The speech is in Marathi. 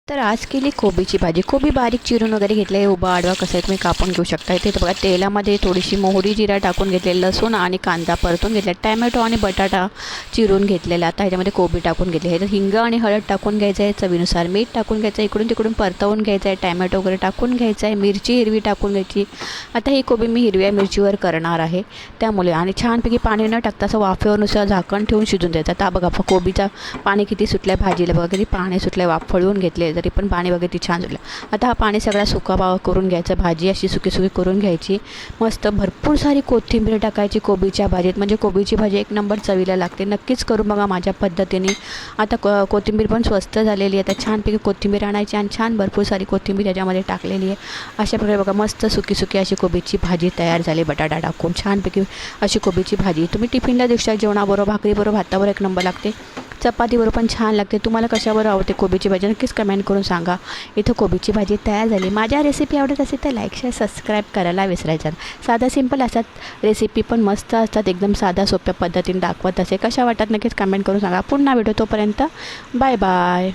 तर आज केली कोबीची भाजी. कोबी बारीक चिरून वगैरे घेतलं आहे. उभा आडवा कसं आहे तुम्ही कापून घेऊ शकता. इथे बघा तेलामध्ये थोडीशी मोहरी जिरा टाकून घेतले, लसूण आणि कांदा परतून घेतला, टॅमॅटो आणि बटाटा चिरून घेतलेला. आता ह्याच्यामध्ये कोबी टाकून घेतली आहे. तर हिंग आणि हळद टाकून घ्यायचं आहे, चवीनुसार मीठ टाकून घ्यायचं आहे, इकडून तिकडून परतवून घ्यायचं आहे, टॅमॅटो वगैरे टाकून घ्यायचं आहे, मिरची हिरवी टाकून घ्यायची. आता ही कोबी मी हिरव्या मिरचीवर करणार आहे त्यामुळे, आणि छानपैकी पाणी न टाकता असं वाफेवर नुसतं झाकण ठेवून शिजून द्यायचं. आता बघा कोबीचा पाणी किती सुटलं आहे, भाजीला बघा किती पाणी सुटलं आहे, वाफळून घेतले तरी पण पाणी वगैरे ती छान सुटलं. आता हा पाणी सगळा सुका करून घ्यायचं, भाजी अशी सुकी सुकी करून घ्यायची. मस्त भरपूर सारी कोथिंबीर टाकायची कोबीच्या भाजीत, म्हणजे कोबीची भाजी एक नंबर चवीला लागते. नक्कीच करून बघा माझ्या पद्धतीने. आता कोथिंबीर पण स्वस्त झालेली आहे. आता छानपैकी कोथिंबीर आणायची आणि छान भरपूर सारी कोथिंबीर याच्यामध्ये टाकलेली आहे. अशा प्रकारे बघा मस्त सुकी सुकी अशी कोबीची भाजी तयार झाली. बटाटा टाकून छानपैकी अशी कोबीची भाजी तुम्ही टिफिनला देऊ शकता, जेवणाबरोबर, भाकरीबरोबर, भाताबरोबर एक नंबर लागते. चपातीबरोबर पण छान लागते. तुम्हाला कशाबरोबर आवडते कोबीची भाजी नक्कीच कमेंट करून सांगा. इथं कोबीची भाजी तयार झाली. माझ्या रेसिपी आवडत असेल तर लाईक शेअर सबस्क्राईब करायला विसरायचं. साधा सिंपल असतात रेसिपी, पण मस्त असतात, एकदम साध्या सोप्या पद्धतीने दाखवत असे. कशा वाटतात नक्कीच कमेंट करून सांगा. पुन्हा भेटू, तोपर्यंत बाय बाय.